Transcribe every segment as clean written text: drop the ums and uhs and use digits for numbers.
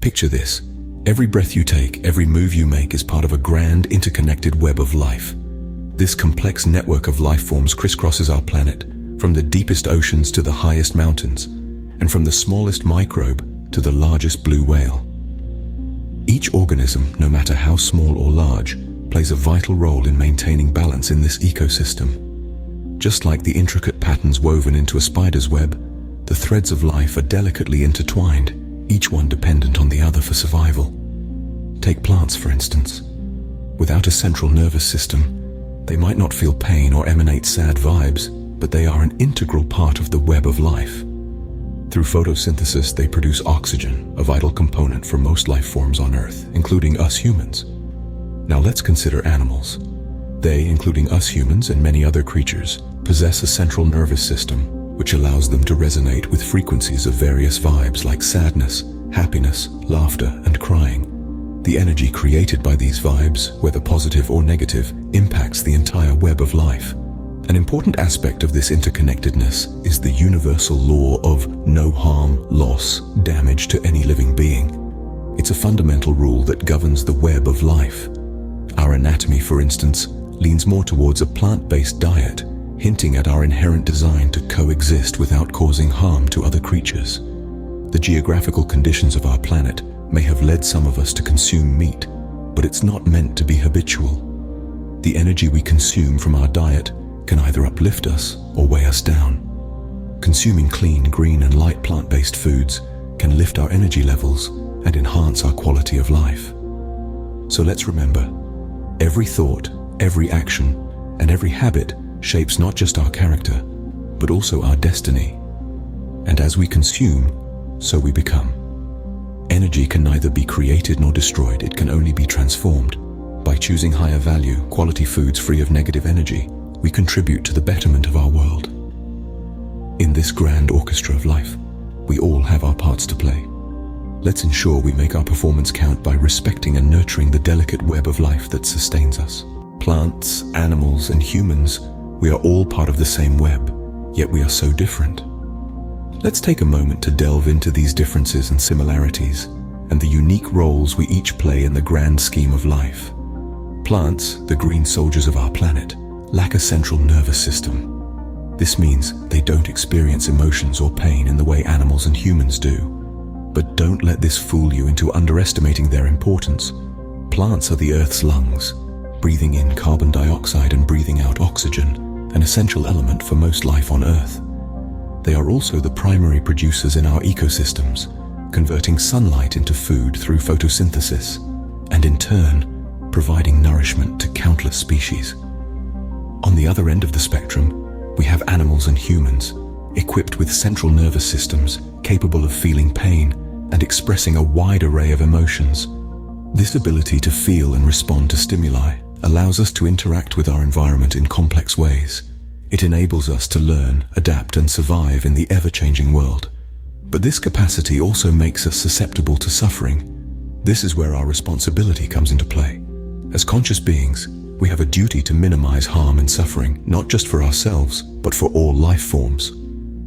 Picture this. Every breath you take, every move you make is part of a grand, interconnected web of life. This complex network of life forms crisscrosses our planet, from the deepest oceans to the highest mountains, and from the smallest microbe to the largest blue whale. Each organism, no matter how small or large, plays a vital role in maintaining balance in this ecosystem. Just like the intricate patterns woven into a spider's web, the threads of life are delicately intertwined, each one dependent on the other for survival. Take plants, for instance. Without a central nervous system, they might not feel pain or emanate sad vibes, but they are an integral part of the web of life. Through photosynthesis, they produce oxygen, a vital component for most life forms on Earth, including us humans. Now let's consider animals. They, including us humans and many other creatures, possess a central nervous system, which allows them to resonate with frequencies of various vibes like sadness, happiness, laughter, and crying. The energy created by these vibes, whether positive or negative, impacts the entire web of life. An important aspect of this interconnectedness is the universal law of no harm, loss, damage to any living being. It's a fundamental rule that governs the web of life. Our anatomy, for instance, leans more towards a plant-based diet, hinting at our inherent design to coexist without causing harm to other creatures. The geographical conditions of our planet may have led some of us to consume meat, but it's not meant to be habitual. The energy we consume from our diet can either uplift us or weigh us down. Consuming clean, green, and light plant-based foods can lift our energy levels and enhance our quality of life. So let's remember, every thought, every action, and every habit shapes not just our character, but also our destiny. And as we consume, so we become. Energy can neither be created nor destroyed, it can only be transformed. By choosing higher value, quality foods free of negative energy, we contribute to the betterment of our world. In this grand orchestra of life, we all have our parts to play. Let's ensure we make our performance count by respecting and nurturing the delicate web of life that sustains us. Plants, animals, and humans, we are all part of the same web, yet we are so different. Let's take a moment to delve into these differences and similarities, and the unique roles we each play in the grand scheme of life. Plants, the green soldiers of our planet, lack a central nervous system. This means they don't experience emotions or pain in the way animals and humans do. But don't let this fool you into underestimating their importance. Plants are the Earth's lungs, breathing in carbon dioxide and breathing out oxygen, an essential element for most life on Earth. They are also the primary producers in our ecosystems, converting sunlight into food through photosynthesis, and in turn, providing nourishment to countless species. On the other end of the spectrum, we have animals and humans, equipped with central nervous systems capable of feeling pain and expressing a wide array of emotions. This ability to feel and respond to stimuli allows us to interact with our environment in complex ways. It enables us to learn, adapt, and survive in the ever-changing world. But this capacity also makes us susceptible to suffering. This is where our responsibility comes into play. As conscious beings, we have a duty to minimize harm and suffering, not just for ourselves, but for all life forms.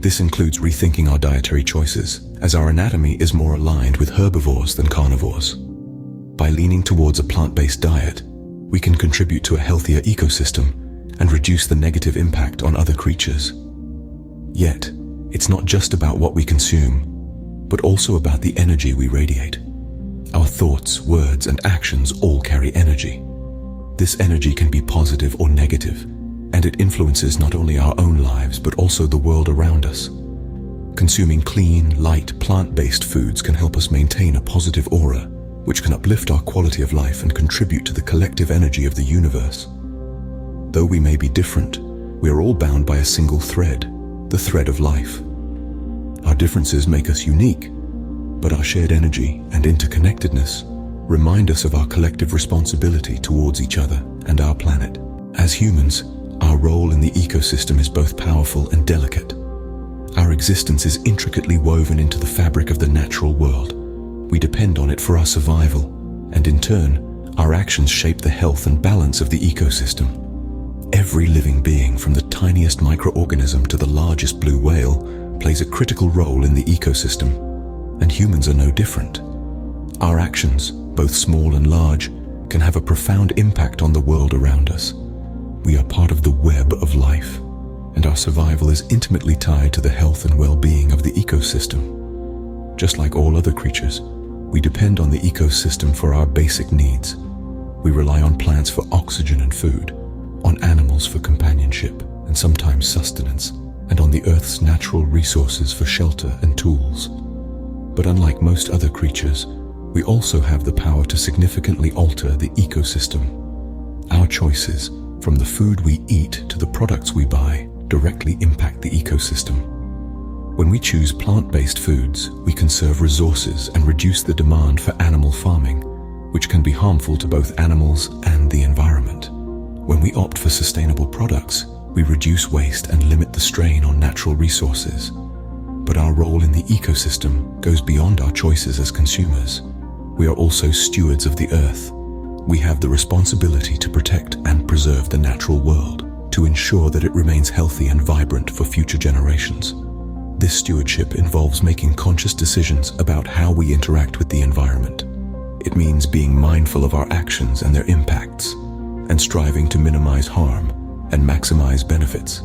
This includes rethinking our dietary choices, as our anatomy is more aligned with herbivores than carnivores. By leaning towards a plant-based diet, we can contribute to a healthier ecosystem and reduce the negative impact on other creatures. Yet, it's not just about what we consume, but also about the energy we radiate. Our thoughts, words, and actions all carry energy. This energy can be positive or negative, and it influences not only our own lives, but also the world around us. Consuming clean, light, plant-based foods can help us maintain a positive aura, which can uplift our quality of life and contribute to the collective energy of the universe. Though we may be different, we are all bound by a single thread, the thread of life. Our differences make us unique, but our shared energy and interconnectedness remind us of our collective responsibility towards each other and our planet. As humans, our role in the ecosystem is both powerful and delicate. Our existence is intricately woven into the fabric of the natural world. We depend on it for our survival, and in turn, our actions shape the health and balance of the ecosystem. Every living being, from the tiniest microorganism to the largest blue whale, plays a critical role in the ecosystem, and humans are no different. Our actions, both small and large, can have a profound impact on the world around us. We are part of the web of life, and our survival is intimately tied to the health and well-being of the ecosystem. Just like all other creatures, we depend on the ecosystem for our basic needs. We rely on plants for oxygen and food, on animals for companionship and sometimes sustenance, and on the Earth's natural resources for shelter and tools. But unlike most other creatures, we also have the power to significantly alter the ecosystem. Our choices, from the food we eat to the products we buy, directly impact the ecosystem. When we choose plant-based foods, we conserve resources and reduce the demand for animal farming, which can be harmful to both animals and the environment. When we opt for sustainable products, we reduce waste and limit the strain on natural resources. But our role in the ecosystem goes beyond our choices as consumers. We are also stewards of the earth. We have the responsibility to protect and preserve the natural world, to ensure that it remains healthy and vibrant for future generations. This stewardship involves making conscious decisions about how we interact with the environment. It means being mindful of our actions and their impacts, and striving to minimize harm and maximize benefits.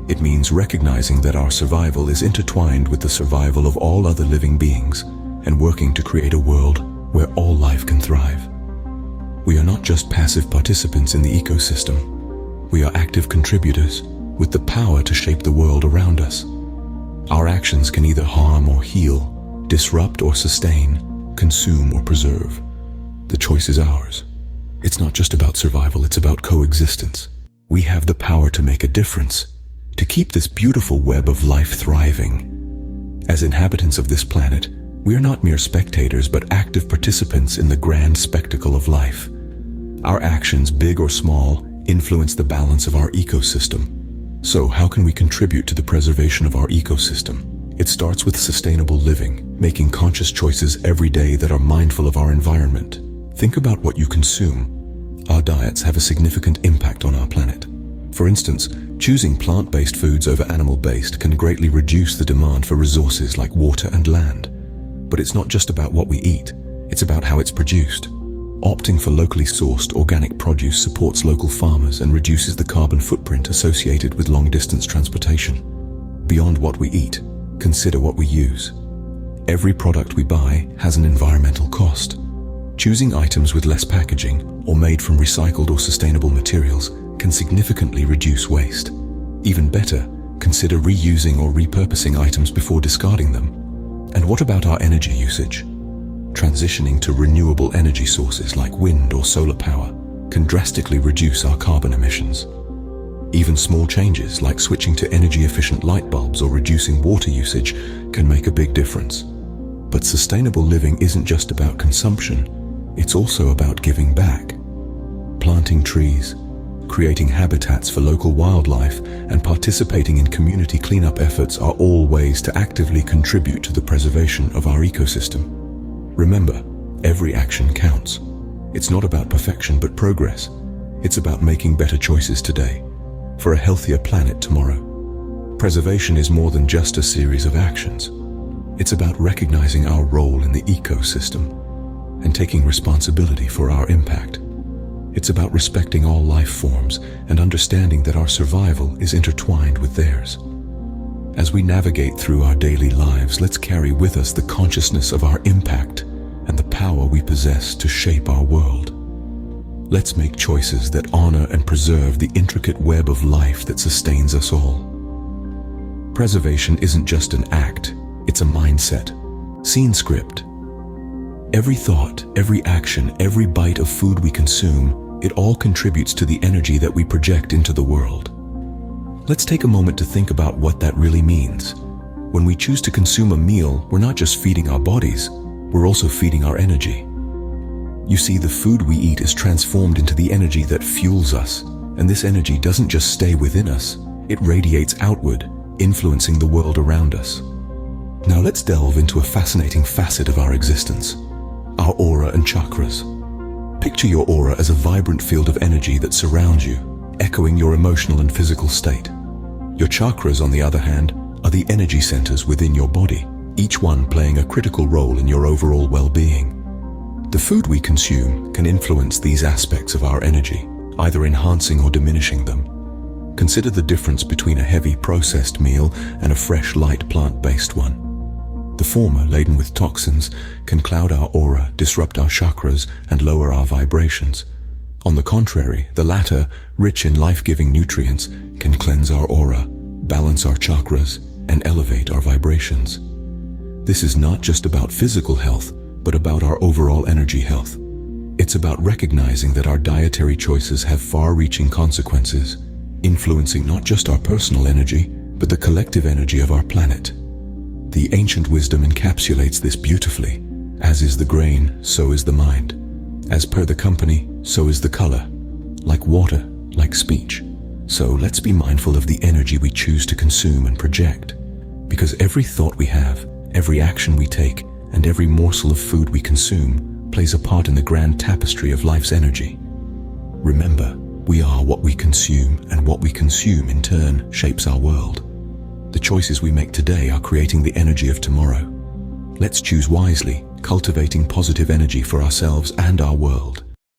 It means recognizing that our survival is intertwined with the survival of all other living beings, and working to create a world where all life can thrive. We are not just passive participants in the ecosystem. We are active contributors with the power to shape the world around us. Our actions can either harm or heal, disrupt or sustain, consume or preserve. The choice is ours. It's not just about survival, it's about coexistence. We have the power to make a difference, to keep this beautiful web of life thriving. As inhabitants of this planet, we are not mere spectators but active participants in the grand spectacle of life. Our actions, big or small, influence the balance of our ecosystem. So how can we contribute to the preservation of our ecosystem? It starts with sustainable living, making conscious choices every day that are mindful of our environment. Think about what you consume. Our diets have a significant impact on our planet. For instance, choosing plant-based foods over animal-based can greatly reduce the demand for resources like water and land. But it's not just about what we eat, it's about how it's produced. Opting for locally sourced organic produce supports local farmers and reduces the carbon footprint associated with long-distance transportation. Beyond what we eat, consider what we use. Every product we buy has an environmental cost. Choosing items with less packaging or made from recycled or sustainable materials can significantly reduce waste. Even better, consider reusing or repurposing items before discarding them. And what about our energy usage? Transitioning to renewable energy sources like wind or solar power can drastically reduce our carbon emissions. Even small changes like switching to energy-efficient light bulbs or reducing water usage can make a big difference. But sustainable living isn't just about consumption, it's also about giving back. Planting trees, creating habitats for local wildlife, and participating in community cleanup efforts are all ways to actively contribute to the preservation of our ecosystem. Remember, every action counts. It's not about perfection but progress. It's about making better choices today, for a healthier planet tomorrow. Preservation is more than just a series of actions. It's about recognizing our role in the ecosystem and taking responsibility for our impact. It's about respecting all life forms and understanding that our survival is intertwined with theirs. As we navigate through our daily lives, let's carry with us the consciousness of our impact and the power we possess to shape our world. Let's make choices that honor and preserve the intricate web of life that sustains us all. Preservation isn't just an act, it's a mindset. Scene script. Every thought, every action, every bite of food we consume, it all contributes to the energy that we project into the world. Let's take a moment to think about what that really means. When we choose to consume a meal, we're not just feeding our bodies, we're also feeding our energy. You see, the food we eat is transformed into the energy that fuels us, and this energy doesn't just stay within us, it radiates outward, influencing the world around us. Now let's delve into a fascinating facet of our existence: our aura and chakras. Picture your aura as a vibrant field of energy that surrounds you, echoing your emotional and physical state. Your chakras, on the other hand, are the energy centers within your body, each one playing a critical role in your overall well-being. food we consume can influence these aspects of our energy, either enhancing or diminishing them. Consider the difference between a heavy processed meal and a fresh, light plant-based one. The former, laden with toxins, can cloud our aura, disrupt our chakras, and lower our vibrations. On the contrary, the latter, rich in life-giving nutrients, can cleanse our aura, balance our chakras, and elevate our vibrations. This is not just about physical health, but about our overall energy health. It's about recognizing that our dietary choices have far-reaching consequences, influencing not just our personal energy, but the collective energy of our planet. The ancient wisdom encapsulates this beautifully. As is the grain, so is the mind. As per the company, so is the color. Like water, like speech. So let's be mindful of the energy we choose to consume and project. Because every thought we have, every action we take, and every morsel of food we consume plays a part in the grand tapestry of life's energy. Remember, we are what we consume, and what we consume in turn shapes our world. The choices we make today are creating the energy of tomorrow. Let's choose wisely, cultivating positive energy for ourselves and our world.